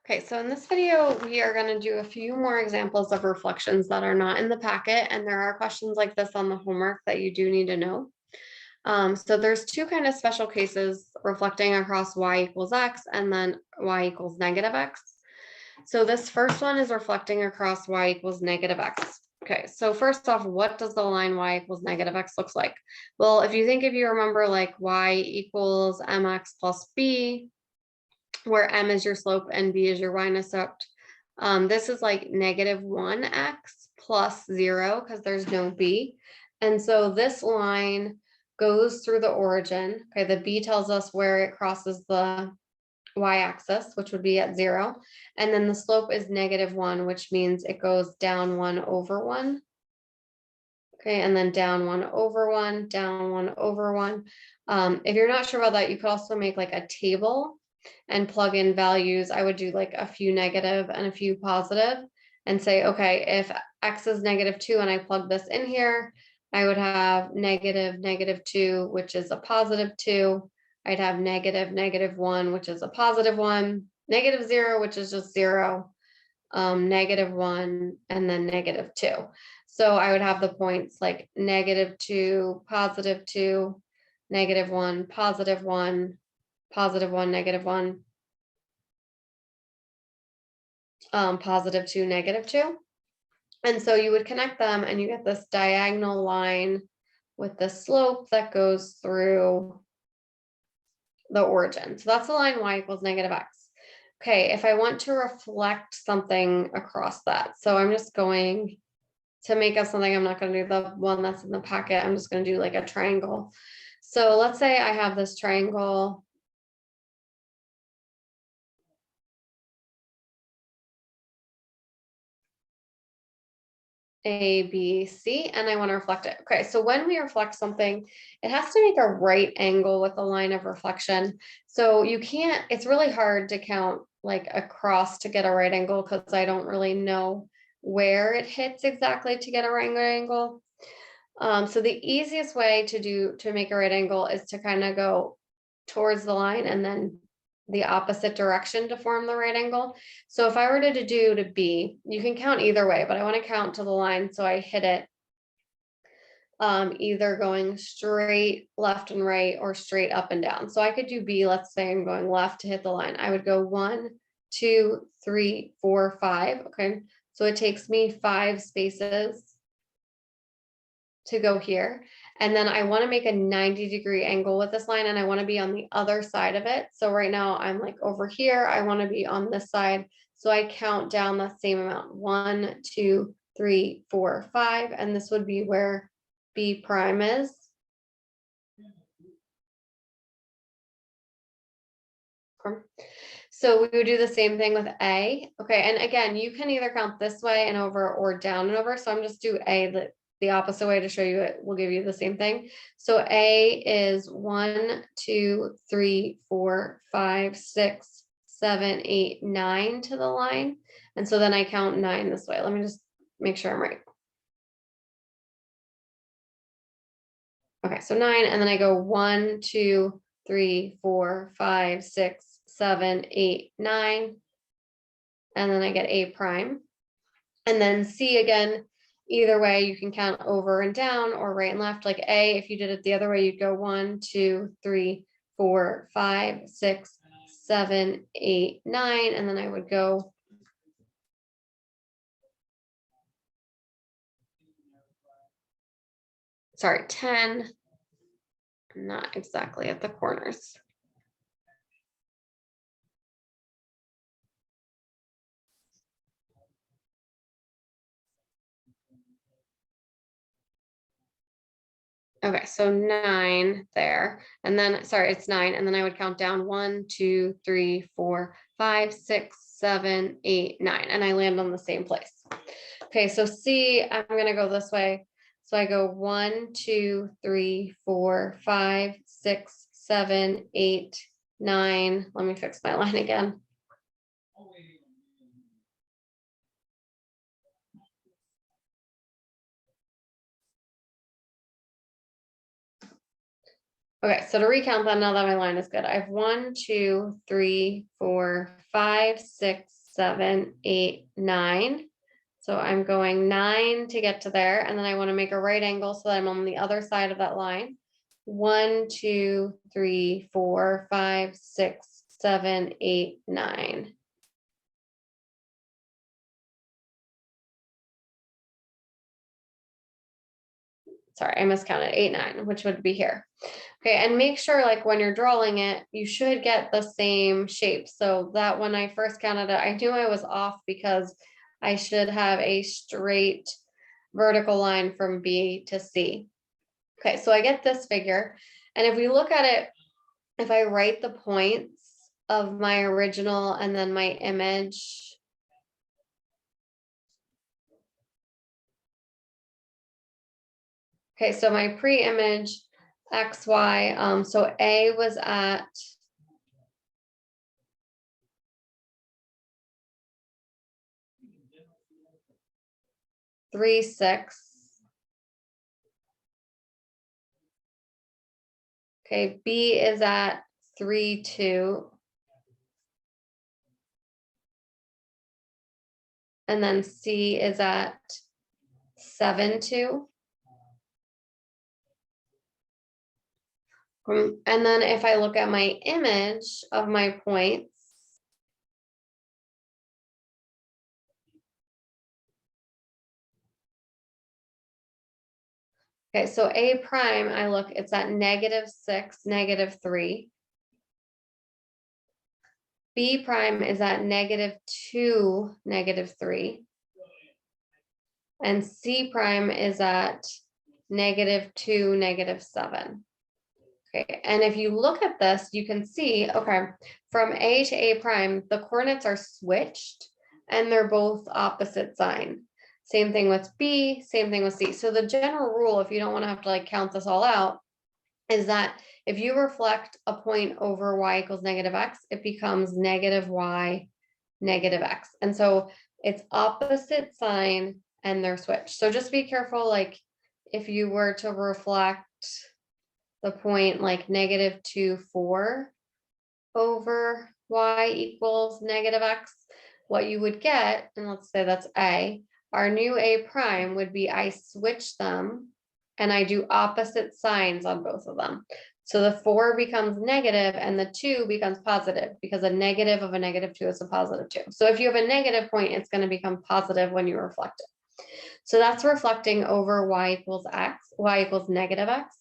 Okay, so in this video, we are going to do a few more examples of reflections that are not in the packet, and there are questions like this on the homework that you do need to know. So there's two kind of special cases reflecting across y equals x and then y equals negative x. So this first one is reflecting across y equals negative x. Okay, so first off, what does the line y equals negative x looks like? Well, if you remember like y equals mx plus b, where m is your slope and b is your y-intercept. This is like negative 1x plus 0 because there's no b. And so this line goes through the origin. Okay, the b tells us where it crosses the y-axis, which would be at 0. And then the slope is negative 1, which means it goes down 1 over 1. Okay, and then down 1 over 1, down 1 over 1. If you're not sure about that, you could also make like a table and plug in values. I would do like a few negative and a few positive and say, okay, if x is negative 2 and I plug this in here, I would have negative 2, which is a positive 2. I'd have negative 1, which is a positive 1, negative 0, which is just 0, negative 1, and then negative 2. So I would have the points like negative 2, positive 2, negative 1, positive 1, positive 1, negative 1, positive 2, negative 2. And so you would connect them and you get this diagonal line with the slope that goes through the origin. So that's the line y equals negative x. Okay, if I want to reflect something across that, so I'm just going to make up something. I'm not going to do the one that's in the packet. I'm just going to do like a triangle. So let's say I have this triangle. A, B, C, and I want to reflect it. Okay, so when we reflect something, it has to make a right angle with the line of reflection. So you can't, it's really hard to count like across to get a right angle because I don't really know where it hits exactly to get a right angle. So the easiest way to make a right angle is to kind of go towards the line and then the opposite direction to form the right angle. So if I were to do to B, you can count either way, but I want to count to the line so I hit it either going straight left and right or straight up and down. So I could do B, let's say I'm going left to hit the line. I would go 1, 2, 3, 4, 5. Okay, so it takes me 5 spaces to go here. And then I want to make a 90-degree angle with this line and I want to be on the other side of it. So right now I'm like over here, I want to be on this side. So I count down the same amount, 1, 2, 3, 4, 5, and this would be where B prime is. So we would do the same thing with A. Okay, and again, you can either count this way and over or down and over. So I'm just do A the opposite way to show you it will give you the same thing. So A is 1, 2, 3, 4, 5, 6, 7, 8, 9 to the line. And so then I count 9 this way. Let me just make sure I'm right. Okay, so 9, and then I go 1, 2, 3, 4, 5, 6, 7, 8, 9. And then I get A prime. And then C again, either way, you can count over and down or right and left. Like A, if you did it the other way, you'd go 1, 2, 3, 4, 5, 6, 7, 8, 9. And then I would go sorry, 10. Not exactly at the corners. Okay, so 9 there. And then, sorry, it's 9. And then I would count down 1, 2, 3, 4, 5, 6, 7, 8, 9. And I land on the same place. Okay, so C, I'm going to go this way. So I go 1, 2, 3, 4, 5, 6, 7, 8, 9. Let me fix my line again. Okay, so to recount that, now that my line is good, I have 1, 2, 3, 4, 5, 6, 7, 8, 9. So I'm going 9 to get to there, and then I want to make a right angle so that I'm on the other side of that line. 1, 2, 3, 4, 5, 6, 7, 8, 9. Sorry, I miscounted 8, 9, which would be here. Okay, and make sure like when you're drawing it, you should get the same shape. So that when I first counted it, I knew I was off because I should have a straight vertical line from B to C. Okay, so I get this figure. And if we look at it, if I write the points of my original and then my image, okay, so my pre-image XY, so A was at 3, 6. Okay, B is at 3, 2. And then C is at 7, 2. And then if I look at my image of my points, okay, so A prime, I look, it's at -6, -3. B prime is at -2, -3. And C prime is at -2, -7. Okay, and if you look at this, you can see, okay, from A to A prime, the coordinates are switched and they're both opposite sign. Same thing with B, same thing with C. So the general rule, if you don't want to have to like count this all out, is that if you reflect a point over y equals -x, it becomes -y, -x. And so it's opposite sign and they're switched. So just be careful, like if you were to reflect the point like -2, 4 over y equals -x, what you would get, and let's say that's A, our new A prime would be I switch them and I do opposite signs on both of them. So the 4 becomes negative and the 2 becomes positive because a negative of a -2 is a +2. So if you have a negative point, it's going to become positive when you reflect it. So that's reflecting over y equals x, y equals -x.